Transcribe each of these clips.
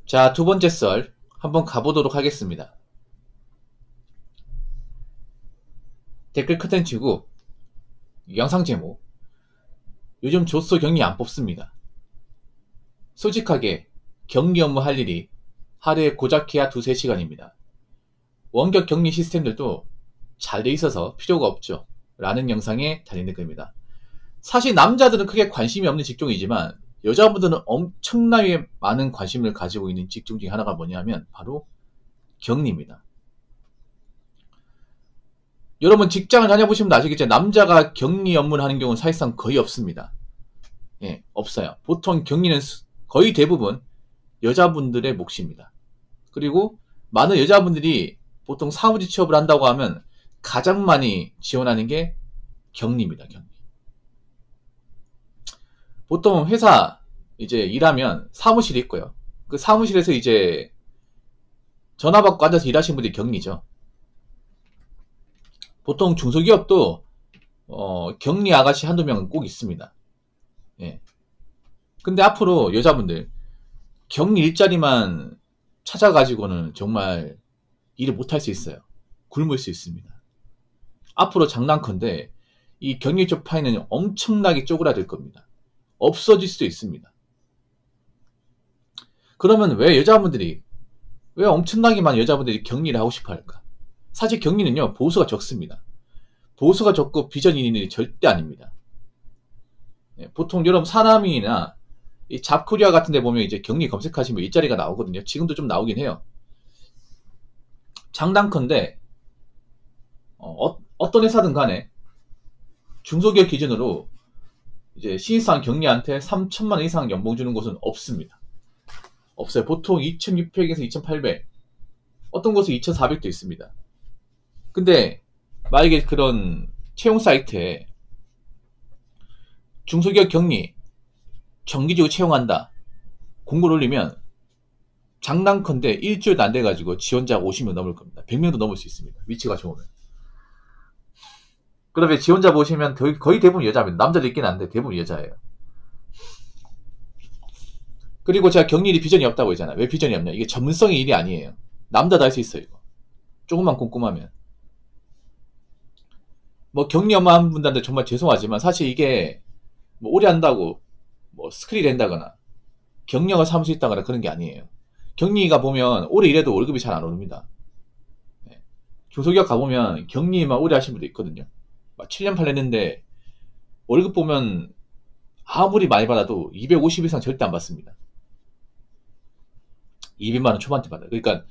자, 두 번째 썰 한번 가보도록 하겠습니다. 댓글 커튼 치고 영상 제목, 요즘 조소 격리 안 뽑습니다. 솔직하게 격리 업무 할 일이 하루에 고작해야 2~3시간입니다. 원격 격리 시스템들도 잘 돼 있어서 필요가 없죠 라는 영상에 달리는 겁니다. 사실 남자들은 크게 관심이 없는 직종이지만 여자분들은 엄청나게 많은 관심을 가지고 있는 직종 중에 하나가 뭐냐면 바로 격리입니다. 여러분 직장을 다녀보시면 아시겠지만 남자가 격리 업무를 하는 경우는 사실상 거의 없습니다. 예, 없어요. 보통 격리는 거의 대부분 여자분들의 몫입니다. 그리고 많은 여자분들이 보통 사무직 취업을 한다고 하면 가장 많이 지원하는 게 격리입니다. 격리. 보통 회사 이제 일하면 사무실이 있고요. 그 사무실에서 이제 전화 받고 앉아서 일하시는 분들이 격리죠. 보통 중소기업도 격리 아가씨 한두 명은 꼭 있습니다. 예. 근데 앞으로 여자분들 격리 일자리만 찾아가지고는 정말 일을 못할 수 있어요. 굶을 수 있습니다. 앞으로 장난컨대 이 격리 쪽 파이는 엄청나게 쪼그라들 겁니다. 없어질 수도 있습니다. 그러면 왜 엄청나게 많은 여자분들이 격리를 하고 싶어 할까? 사실 격리는요, 보수가 적습니다. 보수가 적고 비전 있는 일이 절대 아닙니다. 보통 여러분 사남이나 이 잡코리아 같은 데 보면 이제 격리 검색하시면 일자리가 나오거든요. 지금도 좀 나오긴 해요. 장단컨대 어떤 회사든 간에 중소기업 기준으로 이제 신입사원 격리한테 3천만 원 이상 연봉 주는 곳은 없습니다. 없어요. 보통 2,600에서 2,800, 어떤 곳은 2,400도 있습니다. 근데 만약에 그런 채용 사이트에 중소기업 격리 정기적으로 채용한다 공고를 올리면 장난컨대 일주일도 안 돼가지고 지원자가 50명 넘을 겁니다. 100명도 넘을 수 있습니다. 위치가 좋으면. 그다음에 지원자 보시면 거의 대부분 여자입니다. 남자도 있긴 한데 대부분 여자예요. 그리고 제가 격리일이 비전이 없다고 했잖아요. 왜 비전이 없냐? 이게 전문성의 일이 아니에요. 남자도 할 수 있어요. 이거. 조금만 꼼꼼하면. 뭐 격리 업무 하는 분들한테 정말 죄송하지만 사실 이게 뭐 오래 한다고 뭐 스킬이 된다거나 경력을 삼을 수 있다거나 그런 게 아니에요. 격리가 보면 오래 일해도 월급이 잘 안 오릅니다. 중소기업 가보면 격리만 오래 하신 분도 있거든요. 막 7년 8년 했는데 월급 보면 아무리 많이 받아도 250 이상 절대 안 받습니다. 200만 원 초반대 받아요. 그러니까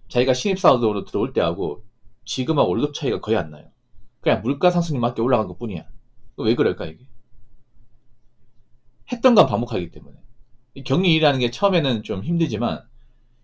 자기가 신입사원으로 들어올 때하고 지금하고 월급 차이가 거의 안 나요. 그냥 물가 상승률 맞게 올라간 것 뿐이야. 왜 그럴까 이게? 했던 건 반복하기 때문에. 이 격리 일이라는 게 처음에는 좀 힘들지만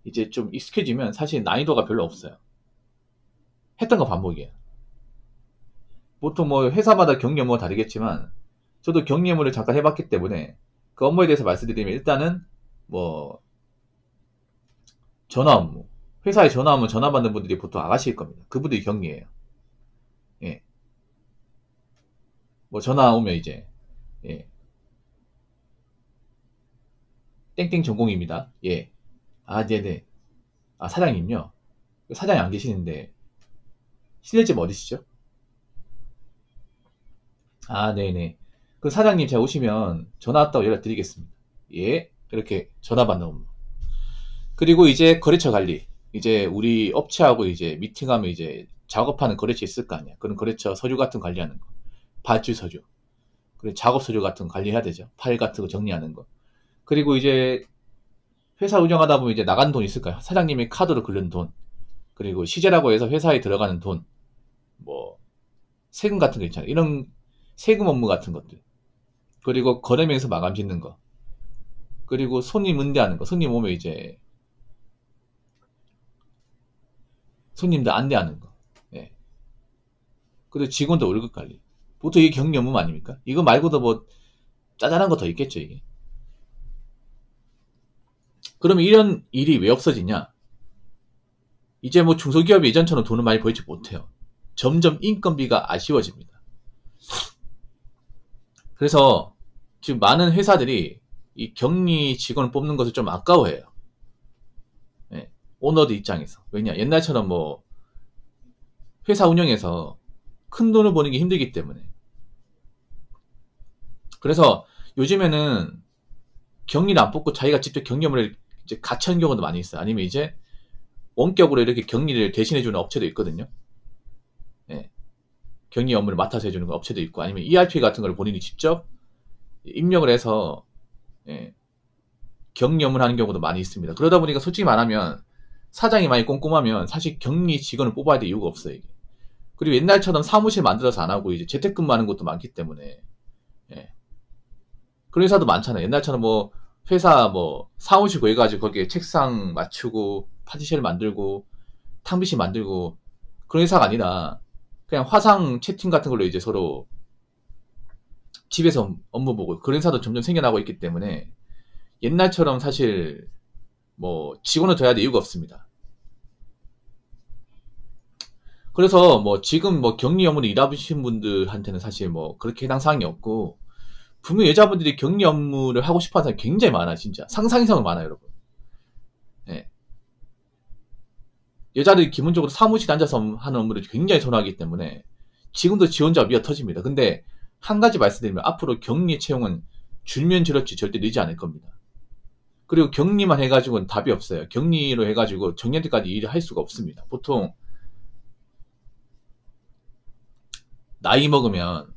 이제 좀 익숙해지면 사실 난이도가 별로 없어요. 했던 거 반복이에요. 보통 뭐 회사마다 격리 업무가 다르겠지만 저도 격리 업무를 잠깐 해봤기 때문에 그 업무에 대해서 말씀드리면 일단은 뭐 전화 업무, 회사에 전화 오면 전화 받는 분들이 보통 아가씨일 겁니다. 그분들이 격리예요. 예. 뭐 전화 오면 이제 예. 땡땡 전공입니다. 예. 아, 네네. 아, 사장님요? 사장이 안 계시는데 실례집 어디시죠? 아, 네네. 그 사장님 제가 오시면 전화 왔다고 연락드리겠습니다. 예. 이렇게 전화 받는 업무. 그리고 이제 거래처 관리. 이제 우리 업체하고 이제 미팅하면 이제 작업하는 거래처 있을 거 아니야. 그런 거래처 서류 같은 거 관리하는 거. 발주 서류. 그리고 작업 서류 같은 거 관리해야 되죠. 파일 같은 거 정리하는 거. 그리고 이제 회사 운영하다 보면 이제 나간 돈 있을까요? 사장님이 카드로 긁는 돈. 그리고 시제라고 해서 회사에 들어가는 돈. 뭐 세금 같은 거 있잖아요. 이런 세금 업무 같은 것들. 그리고 거래명에서 마감 짓는 거. 그리고 손님 응대하는 거. 손님 오면 이제 손님들 안내하는 거. 예. 그리고 직원들 월급 관리. 보통 이게 격리 업무 아닙니까? 이거 말고도 뭐 짜잘한 거 더 있겠죠, 이게. 그러면 이런 일이 왜 없어지냐? 이제 뭐 중소기업이 예전처럼 돈을 많이 벌지 못해요. 점점 인건비가 아쉬워집니다. 그래서 지금 많은 회사들이 이 격리 직원을 뽑는 것을 좀 아까워해요. 오너들 입장에서. 왜냐? 옛날처럼 뭐 회사 운영에서 큰 돈을 버는 게 힘들기 때문에. 그래서 요즘에는 격리를 안 뽑고 자기가 직접 격리 업무를 이제 같이 하는 경우도 많이 있어요. 아니면 이제 원격으로 이렇게 격리를 대신해주는 업체도 있거든요. 예. 격리 업무를 맡아서 해주는 업체도 있고, 아니면 ERP 같은 걸 본인이 직접 입력을 해서 예, 격리 업무를 하는 경우도 많이 있습니다. 그러다 보니까 솔직히 말하면 사장이 많이 꼼꼼하면 사실 격리 직원을 뽑아야 될 이유가 없어요. 이게. 그리고 옛날처럼 사무실 만들어서 안 하고 이제 재택근무하는 것도 많기 때문에 예. 그런 회사도 많잖아요. 옛날처럼 뭐 회사 뭐 사무실 구해가지고 거기에 책상 맞추고 파티션을 만들고 탕비실 만들고 그런 회사가 아니라 그냥 화상 채팅 같은 걸로 이제 서로 집에서 업무 보고 그런 회사도 점점 생겨나고 있기 때문에 옛날처럼 사실 뭐 직원을 둬야 될 이유가 없습니다. 그래서 뭐 지금 뭐 격리 업무를 일하시는 분들한테는 사실 뭐 그렇게 해당 사항이 없고 분명 여자분들이 격리 업무를 하고 싶어 하는 사람이 굉장히 많아 진짜 상상 이상으로 많아요 여러분. 예. 여자들이 기본적으로 사무실에 앉아서 하는 업무를 굉장히 선호하기 때문에 지금도 지원자가 미어 터집니다. 근데 한 가지 말씀드리면 앞으로 격리 채용은 줄면 줄었지 절대 늘지 않을 겁니다. 그리고 격리만 해가지고는 답이 없어요. 격리로 해가지고 정년퇴까지 일을 할 수가 없습니다. 보통 나이 먹으면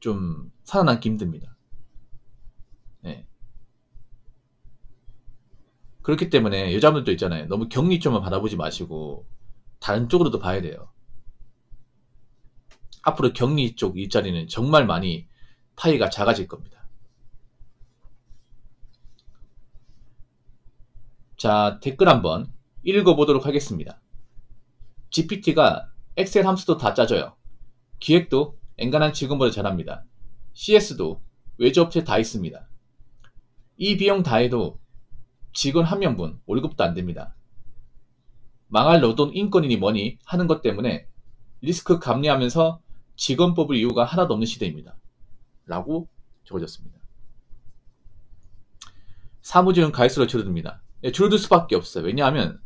좀 살아남기 힘듭니다. 네. 그렇기 때문에 여자분들도 있잖아요. 너무 격리 쪽만 바라보지 마시고 다른 쪽으로도 봐야 돼요. 앞으로 격리 쪽 일자리는 정말 많이 파이가 작아질 겁니다. 자, 댓글 한번 읽어보도록 하겠습니다. GPT가 엑셀 함수도 다 짜줘요. 기획도 엔간한 직원보다 잘합니다. CS도 외주업체 다 있습니다. 이 비용 다 해도 직원 한 명분 월급도 안 됩니다. 망할 노동 인권이니 뭐니 하는 것 때문에 리스크 감내하면서 직원 뽑을 이유가 하나도 없는 시대입니다. 라고 적어졌습니다. 사무직은 갈수록 줄어듭니다. 줄어들 수밖에 없어요. 왜냐하면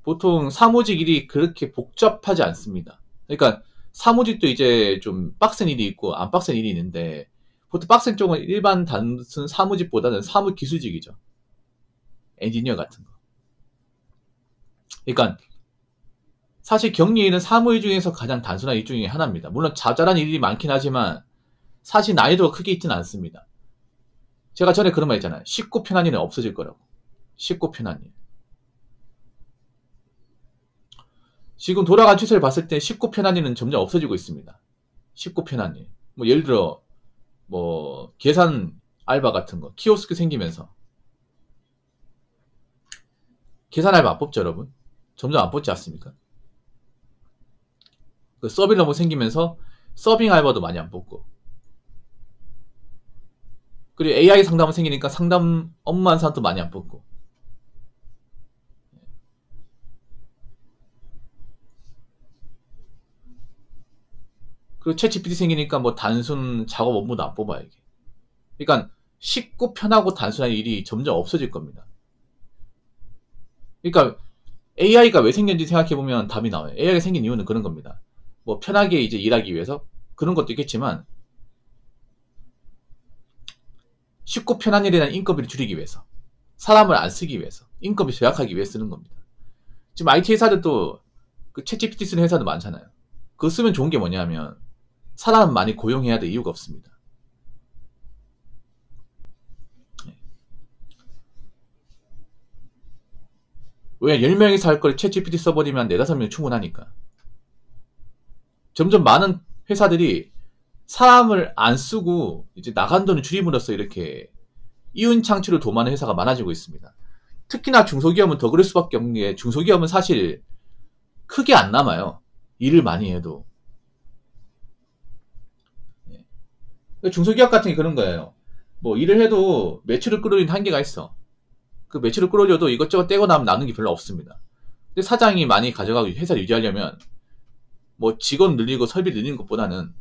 보통 사무직 일이 그렇게 복잡하지 않습니다. 그러니까 사무직도 이제 좀 빡센 일이 있고 안 빡센 일이 있는데 보통 빡센 쪽은 일반 단순 사무직보다는 사무기술직이죠. 엔지니어 같은 거. 그러니까 사실 격리일은 사무일 중에서 가장 단순한 일 중에 하나입니다. 물론 자잘한 일이 많긴 하지만 사실 난이도가 크게 있지는 않습니다. 제가 전에 그런 말 했잖아요. 쉽고 편한 일은 없어질 거라고. 쉽고 편한 일. 지금 돌아간 추세를 봤을 때 쉽고 편한 일은 점점 없어지고 있습니다. 쉽고 편한 일. 뭐 예를 들어 뭐 계산 알바 같은 거 키오스크 생기면서 계산 알바 안 뽑죠 여러분? 점점 안 뽑지 않습니까? 그 서빙 로봇 생기면서 서빙 알바도 많이 안 뽑고 그리고 AI 상담은 생기니까 상담 업무한 사람도 많이 안 뽑고 그리고 챗 GPT 생기니까 뭐 단순 작업 업무도 안 뽑아요 이게. 그러니까 쉽고 편하고 단순한 일이 점점 없어질 겁니다. 그러니까 AI가 왜 생겼는지 생각해보면 답이 나와요. AI가 생긴 이유는 그런 겁니다. 뭐 편하게 이제 일하기 위해서 그런 것도 있겠지만 쉽고 편한 일에 대한 인건비를 줄이기 위해서 사람을 안 쓰기 위해서 인건비 절약하기 위해 쓰는 겁니다. 지금 IT 회사들도 그 챗GPT 쓰는 회사도 많잖아요. 그거 쓰면 좋은 게 뭐냐면 사람 많이 고용해야 될 이유가 없습니다. 왜 10명이서 할 걸 챗GPT 써버리면 4, 5명 충분하니까. 점점 많은 회사들이 사람을 안 쓰고 이제 나간 돈을 줄임으로써 이렇게 이윤 창출을 도모하는 회사가 많아지고 있습니다. 특히나 중소기업은 더 그럴 수밖에 없는 게 중소기업은 사실 크게 안 남아요. 일을 많이 해도. 중소기업 같은 게 그런 거예요. 뭐 일을 해도 매출을 끌어올리는 한계가 있어. 그 매출을 끌어올려도 이것저것 떼고 나면 남는 게 별로 없습니다. 근데 사장이 많이 가져가고 회사를 유지하려면 뭐 직원 늘리고 설비 늘리는 것보다는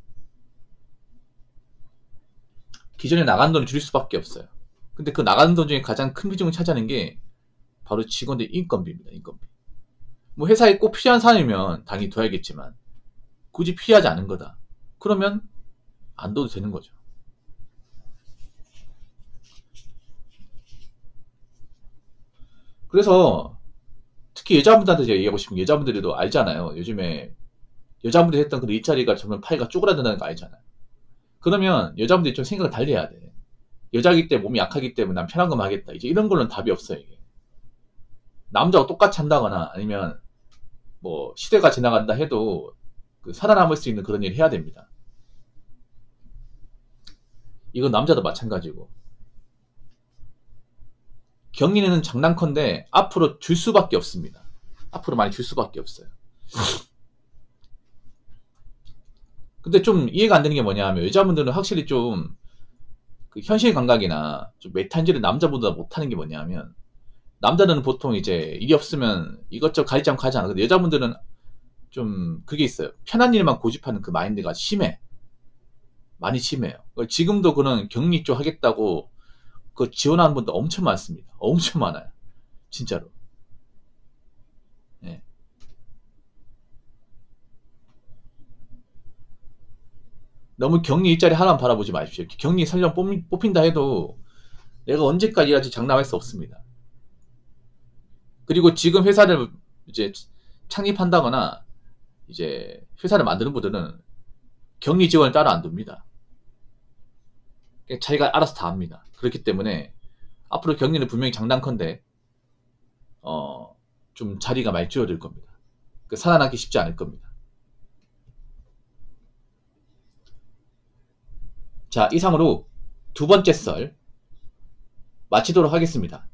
기존에 나간 돈을 줄일 수밖에 없어요. 근데 그 나가는 돈 중에 가장 큰 비중을 차지하는 게 바로 직원들 인건비입니다. 인건비. 뭐 회사에 꼭 필요한 사람이면 당연히 둬야겠지만 굳이 필요하지 않은 거다. 그러면 안 둬도 되는 거죠. 그래서 특히 여자분들한테 제가 얘기하고 싶은 게 여자분들도 알잖아요. 요즘에 여자분들이 했던 그 일자리가 정말 파이가 쪼그라든다는 거 알잖아요. 그러면 여자분들이 좀 생각을 달리 해야 돼. 여자기 때문에 몸이 약하기 때문에 난 편한 거만 하겠다. 이제 이런 걸로는 답이 없어요. 이게. 남자하고 똑같이 한다거나 아니면 뭐 시대가 지나간다 해도 그 살아남을 수 있는 그런 일을 해야 됩니다. 이건 남자도 마찬가지고. 경리는 장난컨대 앞으로 줄 수밖에 없습니다. 앞으로 많이 줄 수밖에 없어요. 근데 좀 이해가 안 되는 게 뭐냐 하면 여자분들은 확실히 좀 그 현실 감각이나 좀 메탄지를 남자보다 못하는 게 뭐냐 하면 남자들은 보통 이제 일이 없으면 이것저것 가리지 않고 가지 않아. 근데 여자분들은 좀 그게 있어요. 편한 일만 고집하는 그 마인드가 심해. 많이 심해요. 지금도 그런 격리 쪽 하겠다고 그 지원하는 분들 엄청 많습니다. 엄청 많아요. 진짜로. 예. 너무 격리 일자리 하나만 바라보지 마십시오. 격리 설령 뽑힌다 해도 내가 언제까지 일할지 장담할 수 없습니다. 그리고 지금 회사를 이제 창립한다거나 이제 회사를 만드는 분들은 격리 지원을 따로 안 둡니다. 자기가 알아서 다 합니다. 그렇기 때문에 앞으로 격리는 분명히 장단컨대 좀 자리가 많이 줄어들 겁니다. 살아남기 쉽지 않을 겁니다. 자, 이상으로 두 번째 썰 마치도록 하겠습니다.